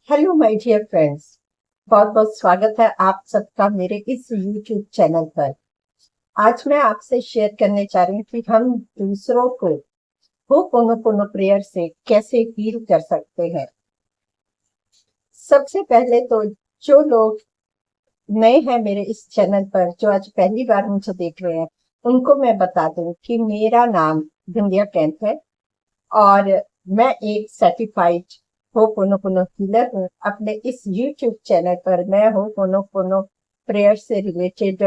Hello my dear friends. बहुत बहुत स्वागत है आप सबका मेरे इस यूट्यूब चैनल पर। आज मैं आपसे शेयर करने जा रही हूँ कि हम दूसरों को होपोनोपोनो प्रेयर से कैसे हील कर सकते हैं। सबसे पहले तो जो लोग नए हैं मेरे इस चैनल पर, जो आज पहली बार मुझे देख रहे हैं, उनको मैं बता दूं कि मेरा नाम बिंदिया कैंथ है और मैं एक सर्टिफाइड होपोनोपोनो हीलर हूँ। अपने इस YouTube चैनल पर मैं होपोनोपोनो प्रेयर से रिलेटेड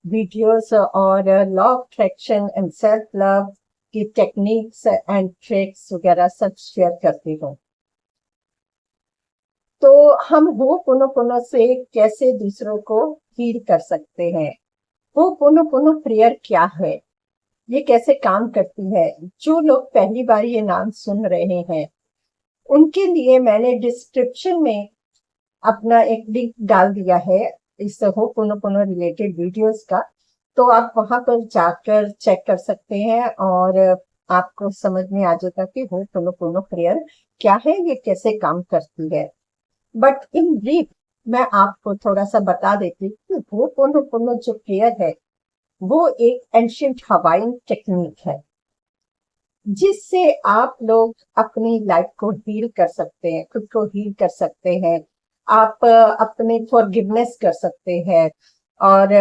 वीडियोस और law of attraction and self love की टेक्निक्स एंड ट्रिक्स वगैरह सब शेयर करती हूँ। तो हम होपोनोपोनो से कैसे दूसरों को हील कर सकते हैं? होपोनोपोनो प्रेयर क्या है, ये कैसे काम करती है? जो लोग पहली बार ये नाम सुन रहे हैं उनके लिए मैंने डिस्क्रिप्शन में अपना एक लिंक डाल दिया है इस होपोनोपोनो रिलेटेड वीडियोस का। तो आप वहां पर जाकर चेक कर सकते हैं और आपको समझ में आ जाएगा कि होपोनोपोनो प्रेयर क्या है, ये कैसे काम करती है। बट इन ब्रीफ मैं आपको थोड़ा सा बता देती हूँ कि होपोनोपोनो जो प्रेयर है वो एक एंशिएंट हवाइन टेक्निक है जिससे आप लोग अपनी लाइफ को हील कर सकते हैं, खुद को हील कर सकते हैं। आप अपने फॉरगिवनेस कर सकते हैं और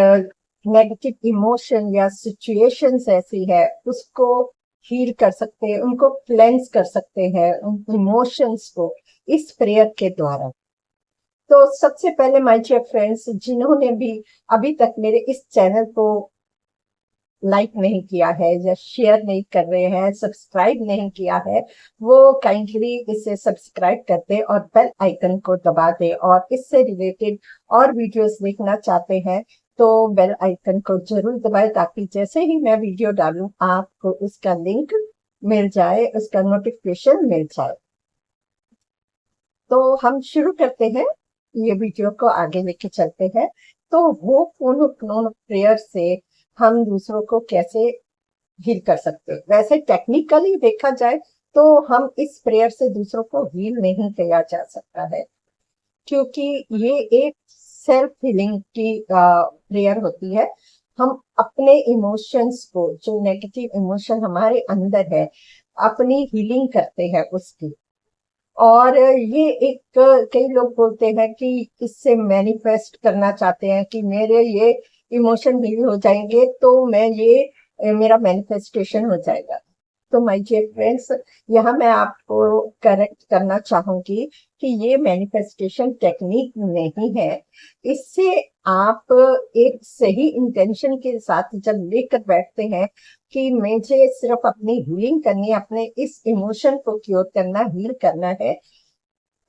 नेगेटिव इमोशन या सिचुएशंस ऐसी है उसको हील कर सकते हैं, उनको क्लेंस कर सकते हैं, उन इमोशंस को इस प्रेयर के द्वारा। तो सबसे पहले माय डियर फ्रेंड्स, जिन्होंने भी अभी तक मेरे इस चैनल को लाइक नहीं किया है या शेयर नहीं कर रहे हैं, सब्सक्राइब नहीं किया है, वो काइंडली इसे सब्सक्राइब कर दे और बेल आइकन को दबा दे। और इससे रिलेटेड और वीडियोस देखना चाहते हैं तो बेल आइकन को जरूर दबाए ताकि जैसे ही मैं वीडियो डालूं आपको उसका लिंक मिल जाए, उसका नोटिफिकेशन मिल जाए। तो हम शुरू करते हैं, ये वीडियो को आगे लेके चलते हैं। तो होपोनोपोनो प्रेयर से हम दूसरों को कैसे हील कर सकते हैं? वैसे टेक्निकली देखा जाए तो हम इस प्रेयर से दूसरों को हील नहीं किया जा सकता है, क्योंकि ये एक सेल्फ हीलिंग की प्रेयर होती है। हम अपने इमोशंस को, जो नेगेटिव इमोशन हमारे अंदर है, अपनी हीलिंग करते हैं उसकी। और ये एक, कई लोग बोलते हैं कि इससे मैनिफेस्ट करना चाहते हैं कि मेरे ये इमोशन हील हो जाएंगे तो मैं ये मेरा मैनिफेस्टेशन हो जाएगा। तो माय डियर फ्रेंड्स, यहाँ मैं आपको करेक्ट करना चाहूंगी कि ये मैनिफेस्टेशन टेक्निक नहीं है। इससे आप एक सही इंटेंशन के साथ जब लेकर बैठते हैं कि मुझे सिर्फ अपनी हीलिंग करनी है, अपने इस इमोशन को क्योर करना, हील करना है,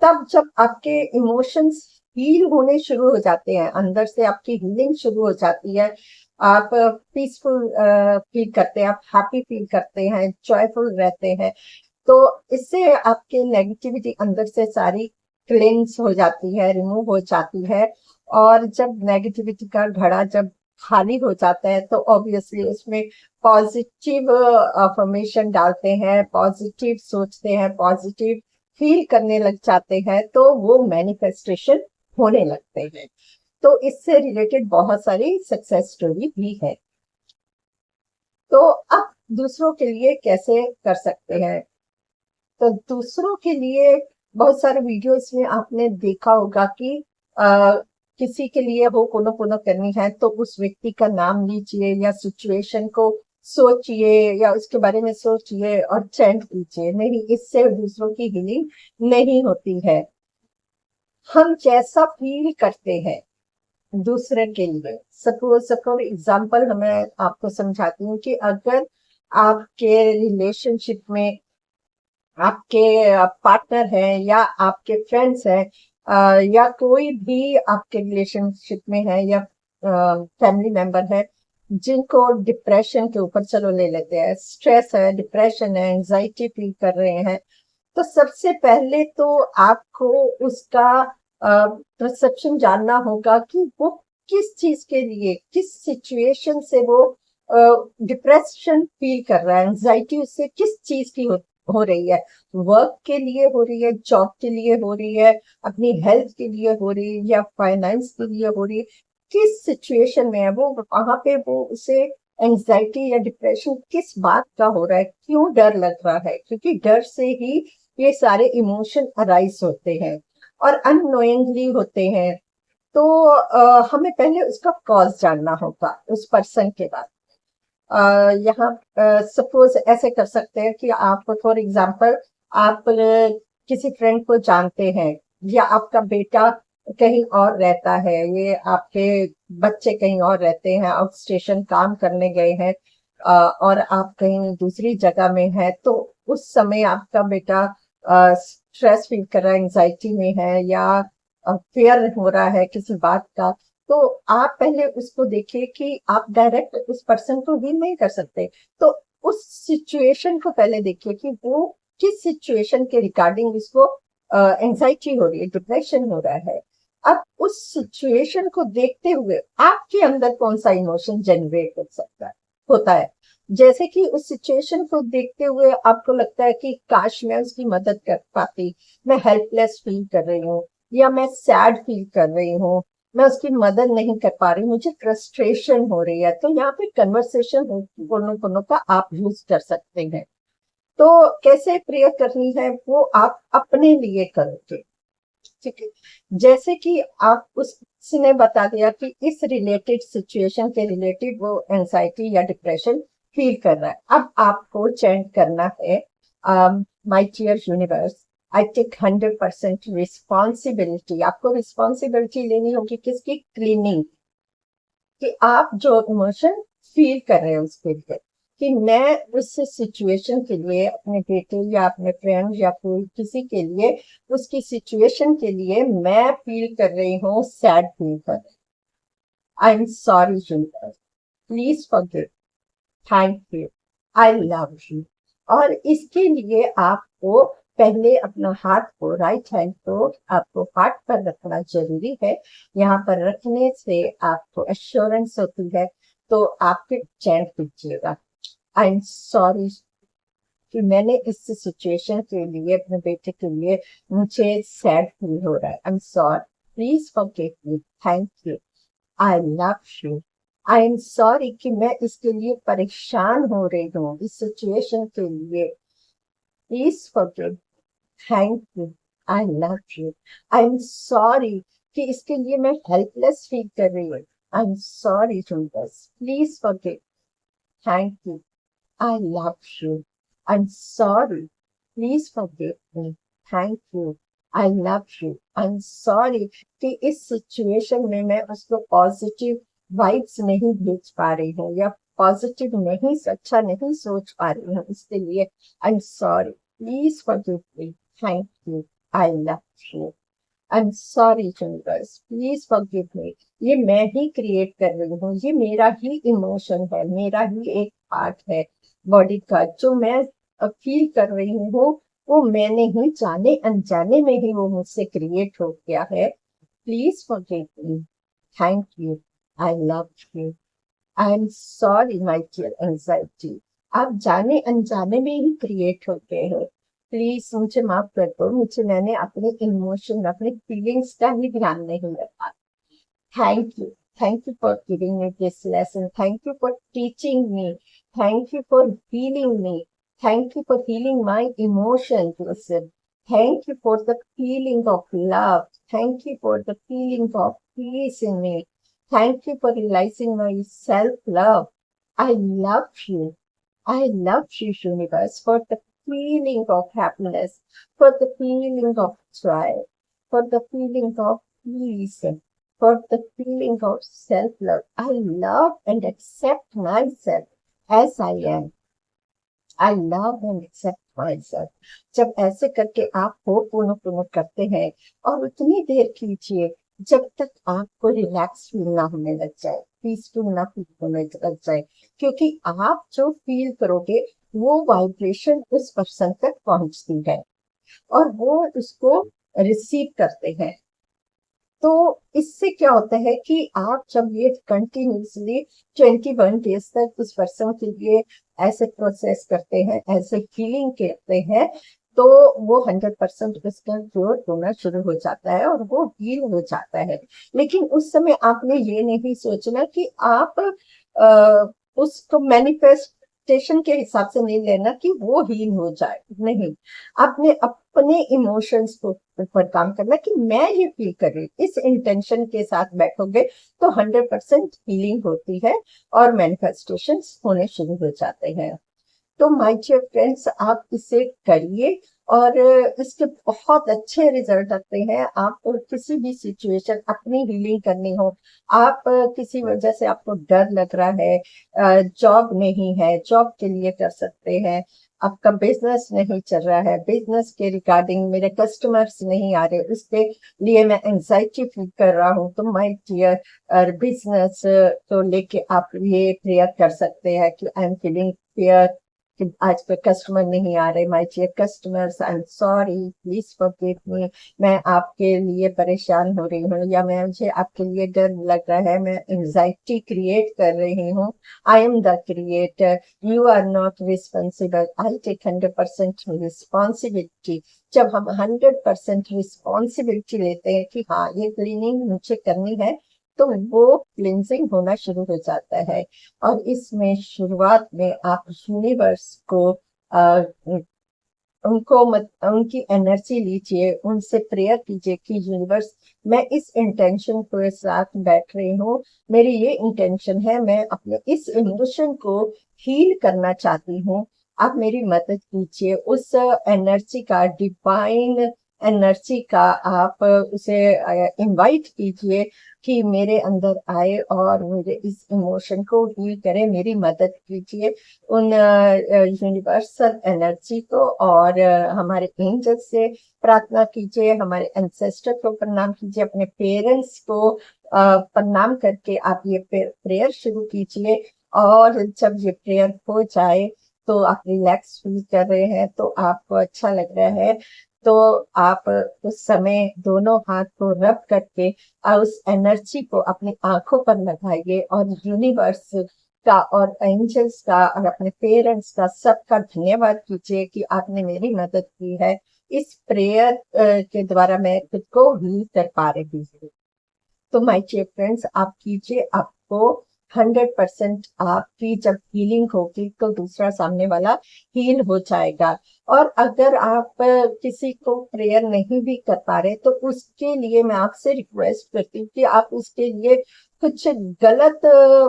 तब जब आपके इमोशंस हील होने शुरू हो जाते हैं, अंदर से आपकी हीलिंग शुरू हो जाती है, आप पीसफुल फील करते हैं, आप हैप्पी फील करते हैं, जॉयफुल रहते हैं, तो इससे आपके नेगेटिविटी अंदर से सारी क्लेंस हो जाती है, रिमूव हो जाती है। और जब नेगेटिविटी का घड़ा जब खाली हो जाता है तो ऑब्वियसली उसमें पॉजिटिव अफर्मेशन डालते हैं, पॉजिटिव सोचते हैं, पॉजिटिव फील करने लग जाते हैं, तो वो मैनिफेस्टेशन होने लगते हैं। तो इससे रिलेटेड बहुत सारी सक्सेस स्टोरी भी है। तो अब दूसरों के लिए कैसे कर सकते हैं? तो दूसरों के लिए बहुत सारे वीडियोस में आपने देखा होगा कि किसी के लिए वो पोनो करनी है तो उस व्यक्ति का नाम लीजिए या सिचुएशन को सोचिए या उसके बारे में सोचिए और चैंट कीजिए। नहीं, इससे दूसरों की हीलिंग नहीं होती है। हम जैसा फील करते हैं दूसरे के लिए, सपोज एग्जांपल हमें आपको समझाती हूँ कि अगर आपके रिलेशनशिप में आपके पार्टनर है या आपके फ्रेंड्स हैं, या कोई भी आपके रिलेशनशिप में है या फैमिली मेंबर है जिनको डिप्रेशन के ऊपर, चलो ले लेते हैं, स्ट्रेस है, डिप्रेशन है, एंजाइटी फील कर रहे हैं, तो सबसे पहले तो आपको उसका परसेप्शन जानना होगा कि वो किस चीज के लिए, किस सिचुएशन से वो डिप्रेशन फील कर रहा है, एंजाइटी उससे किस चीज की हो रही है, वर्क के लिए हो रही है, जॉब के लिए हो रही है, अपनी हेल्थ के लिए हो रही है, या फाइनेंस के लिए हो रही है, किस सिचुएशन में है वो, वहां पे वो उसे एंजाइटी या डिप्रेशन किस बात का हो रहा है, क्यों डर लग रहा है, क्योंकि डर से ही ये सारे इमोशन अराइज होते हैं और अननोइंगली होते हैं। तो हमें पहले उसका कॉज जानना होगा उस पर्सन के बाद। यहाँ सपोज ऐसे कर सकते हैं कि आप फॉर एग्जांपल आप किसी फ्रेंड को जानते हैं, या आपका बेटा कहीं और रहता है, ये आपके बच्चे कहीं और रहते हैं, आउट स्टेशन काम करने गए हैं, और आप कहीं दूसरी जगह में है, तो उस समय आपका बेटा स्ट्रेस फील कर रहा है, एंजाइटी में है, या फेयर हो रहा है किसी बात का। तो आप पहले उसको देखिए कि आप डायरेक्ट उस पर्सन को हील नहीं कर सकते, तो उस सिचुएशन को पहले देखिए कि वो किस सिचुएशन के रिगार्डिंग उसको एंजाइटी हो रही है, डिप्रेशन हो रहा है। अब उस सिचुएशन को देखते हुए आपके अंदर कौन सा इमोशन जनरेट हो सकता है, होता है। जैसे कि उस सिचुएशन को देखते हुए आपको लगता है कि काश मैं उसकी मदद कर पाती, मैं हेल्पलेस फील कर रही हूँ, या मैं सैड फील कर रही हूँ, मैं उसकी मदद नहीं कर पा रही, मुझे फ्रस्ट्रेशन हो रही है, तो यहाँ पे कन्वर्सेशन दोनों का आप यूज कर सकते हैं। तो कैसे प्रेयर करनी है वो आप अपने लिए करोगे, ठीक है। जैसे कि आप उसने बता दिया कि इस रिलेटेड सिचुएशन के रिलेटेड वो एंजाइटी या डिप्रेशन फील कर रहा है, अब आपको चैंट करना है, my dear universe, I take 100% responsibility. आपको रिस्पॉन्सिबिलिटी लेनी होगी किसकी, क्लीनिंग, कि आप जो इमोशन फील कर रहे हैं उसके लिए, कि मैं उस सिचुएशन के लिए, अपने बेटे या अपने फ्रेंड या कोई किसी के लिए, उसकी सिचुएशन के लिए मैं फील कर रही हूँ, सैड फील कर रही हूँ। I am sorry universe, please forgive, thank you, I love you. और इसके लिए आपको पहले अपना हाथ को, राइट हैंड को आपको हार्ट पर रखना जरूरी है। यहाँ पर रखने से आपको एश्योरेंस होती है। तो आपके चैंट कीजिएगा, आई एम सॉरी कि मैंने इस सिचुएशन के लिए, अपने बेटे के लिए मुझे सैड फील हो रहा है, आई am sorry, please forgive me, thank you, I love you. I am sorry कि मैं इसके लिए परेशान हो रही हूँ, इस सिचुएशन के लिए, please forgive, thank you, I love you. I am sorry कि इसके लिए मैं हेल्पलेस फील कर रही हूँ, I am sorry universe, please forgive, thank you, I love you. I am sorry, please forgive me, thank you, I love you. I am sorry कि इस situation में मैं उसको पॉजिटिव वाइब्स नहीं भेज पा रही हूँ, या पॉजिटिव नहीं, अच्छा नहीं सोच पा रही हूँ, इसके लिए आई am sorry, please forgive me, thank you, I love you. I am sorry universe, please forgive मी। ये मैं ही क्रिएट कर रही हूँ, ये मेरा ही इमोशन है, मेरा ही एक पार्ट है बॉडी का, जो मैं फील कर रही हूँ, वो मैंने ही जाने अनजाने में ही वो मुझसे क्रिएट हो गया है। Please forgive me, thank you, I love you. I am sorry my dear anxiety, आप जाने अनजाने में ही क्रिएट हो गए हो, प्लीज मुझे माफ कर दो, मुझे मैंने अपने इमोशन, अपने फीलिंग्स का ही ध्यान नहीं रखा। Thank you, thank you for giving me this lesson, thank you for teaching me, thank you for healing me, thank you for healing my emotions, listen, thank you for the feeling of love, thank you for the feeling of peace in me, thank you for realizing my self-love. I love you, I love you universe, for the feeling of happiness, for the feeling of joy, for the feeling of peace, for the feeling of self-love. I love and accept myself as I am. I love and accept myself. जब ऐसे करके आप हो पुनः पुनः करते हैं, और उतनी देर कीजिए जब तक आपको रिलैक्स फील ना होने लग जाए, पीसफुल ना फील होने लग जाए, क्योंकि आप जो फील करोगे वो वाइब्रेशन उस पर्सन तक पहुंचती है और वो उसको रिसीव करते हैं। तो इससे क्या होता है कि आप जब ये कंटिन्यूसली 21 डेज तक उस पर्सन के लिए ऐसे प्रोसेस करते हैं, ऐसे हीलिंग करते हैं, तो वो 100% उसका ग्रोथ होना शुरू हो जाता है और वो हील हो जाता है। लेकिन उस समय आपने ये नहीं सोचना कि आप उसको मैनिफेस्टेशन के हिसाब से नहीं लेना कि वो हील हो जाए, नहीं। आपने अपने इमोशंस को पर काम करना कि मैं ये फील कर रही हूँ, इस इंटेंशन के साथ बैठोगे तो 100% हीलिंग होती है और मैनिफेस्टेशन होने शुरू हो जाते हैं। तो माय डियर फ्रेंड्स, आप इसे करिए और इसके बहुत अच्छे रिजल्ट आते हैं। आप किसी भी सिचुएशन, अपनी हीलिंग करनी हो, आप किसी वजह से आपको डर लग रहा है, जॉब नहीं है, जॉब के लिए कर सकते हैं। आपका बिजनेस नहीं चल रहा है, बिजनेस के रिगार्डिंग मेरे कस्टमर्स नहीं आ रहे, उसके लिए मैं एंजाइटी फील कर रहा हूँ, तो माय डियर बिजनेस को लेके आप ये प्रेयर कर सकते हैं कि आई एम फीलिंग फियर कि आज पे कस्टमर नहीं आ रहे। My dear customers, I am sorry, please forgive me. मैं आपके लिए परेशान हो रही हूँ, या मैं मुझे आपके लिए डर लग रहा है, मैं एंजाइटी क्रिएट कर रही हूँ। I am the creator, you are not responsible, I take 100% responsibility. जब हम 100% रिस्पॉन्सिबिलिटी लेते हैं कि हाँ ये क्लीनिंग मुझे करनी है, तो वो क्लिनजिंग होना शुरू हो जाता है। और इसमें शुरुआत में आप यूनिवर्स को उनकी एनर्जी लीजिए, उनसे प्रेयर कीजिए कि यूनिवर्स, मैं इस इंटेंशन के साथ बैठ रही हूँ, मेरी ये इंटेंशन है, मैं अपने इस इमोशन को हील करना चाहती हूँ, आप मेरी मदद कीजिए। उस एनर्जी का, डिवाइन एनर्जी का आप उसे इनवाइट कीजिए कि मेरे अंदर आए और मेरे इस इमोशन को हील करे, मेरी मदद कीजिए। उन यूनिवर्सल एनर्जी को और हमारे एंजल से प्रार्थना कीजिए, हमारे एंसेस्टर को प्रणाम कीजिए, अपने पेरेंट्स को प्रणाम करके आप ये प्रेयर शुरू कीजिए। और जब ये प्रेयर हो जाए तो आप रिलैक्स फील कर रहे हैं, तो आपको अच्छा लग रहा है, तो आप उस समय दोनों हाथ को रब करके उस एनर्जी को अपनी आंखों पर लगाइए और यूनिवर्स का और एंजल्स का और अपने पेरेंट्स का सबका धन्यवाद कीजिए कि आपने मेरी मदद की है। इस प्रेयर के द्वारा मैं खुद को हील कर पा रही हूँ। तो माय डियर फ्रेंड्स, आप कीजिए, आपको 100% आपकी जब हीलिंग होगी तो दूसरा सामने वाला हील हो जाएगा। और अगर आप किसी को प्रेयर नहीं भी कर पा रहे, तो उसके लिए मैं आपसे रिक्वेस्ट करती हूँ कि आप उसके लिए कुछ गलत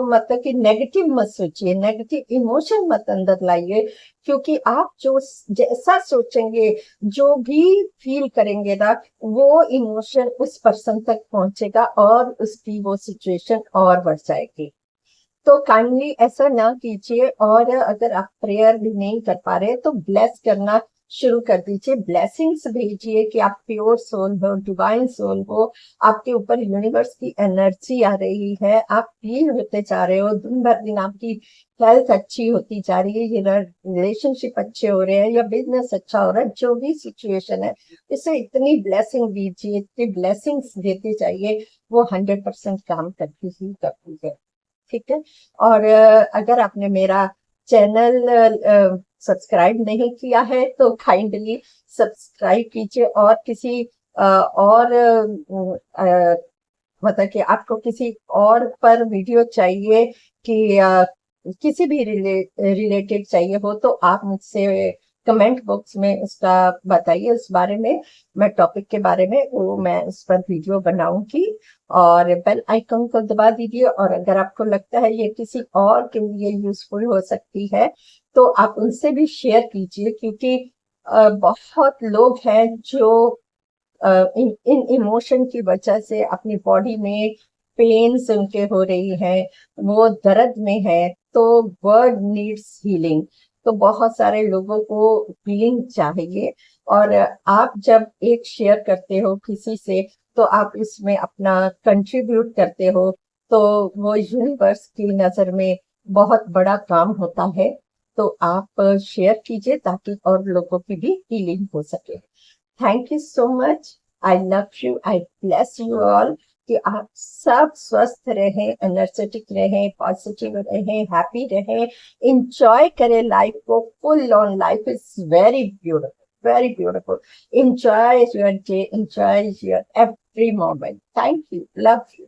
मतलब कि नेगेटिव मत सोचिए, नेगेटिव इमोशन मत अंदर लाइए, क्योंकि आप जो जैसा सोचेंगे, जो भी फील करेंगे ना, वो इमोशन उस पर्सन तक पहुंचेगा और उसकी वो सिचुएशन और बढ़ जाएगी। तो काइंडली ऐसा ना कीजिए। और अगर आप प्रेयर भी नहीं कर पा रहे तो ब्लेस करना शुरू कर दीजिए, ब्लेसिंग्स भेजिए कि आप प्योर सोल हो, डिवाइन सोल हो, आपके ऊपर यूनिवर्स की एनर्जी आ रही है, आप हील होते जा रहे हो, दिन भर दिन आपकी हेल्थ अच्छी होती जा रही है, ये रिलेशनशिप अच्छे हो रहे हैं या बिजनेस अच्छा हो रहा है, जो भी सिचुएशन है, इसे इतनी ब्लेसिंग दीजिए, इतनी ब्लेसिंग्स देते जाइए, वो 100% काम करती ही करती है। ठीक है। और अगर आपने मेरा चैनल सब्सक्राइब नहीं किया है तो काइंडली सब्सक्राइब कीजिए। और किसी और मतलब कि आपको किसी और पर वीडियो चाहिए कि किसी भी रिलेटेड चाहिए हो, तो आप मुझसे कमेंट बॉक्स में उसका बताइए, उस बारे में, मैं टॉपिक के बारे में वो मैं उस पर वीडियो बनाऊंगी। और बेल आइकन को दबा दीजिए। और अगर आपको लगता है ये किसी और के लिए यूजफुल हो सकती है, तो आप उनसे भी शेयर कीजिए, क्योंकि बहुत लोग हैं जो इन इमोशन की वजह से अपनी बॉडी में पेन्स उनके हो रही है, वो दर्द में है, तो वर्ल्ड नीड्स हीलिंग। तो बहुत सारे लोगों को हीलिंग चाहिए। और आप जब एक शेयर करते हो किसी से, तो आप इसमें अपना कंट्रीब्यूट करते हो, तो वो यूनिवर्स की नजर में बहुत बड़ा काम होता है। तो आप शेयर कीजिए ताकि और लोगों की भी हीलिंग हो सके। Thank you so much. I love you, I bless you all कि आप सब स्वस्थ रहें, एनर्जेटिक रहें, पॉजिटिव रहें, हैप्पी रहें, इंजॉय करें लाइफ को full on. Life is very beautiful, very beautiful. Enjoy your day, enjoy your every moment. Thank you. Love you.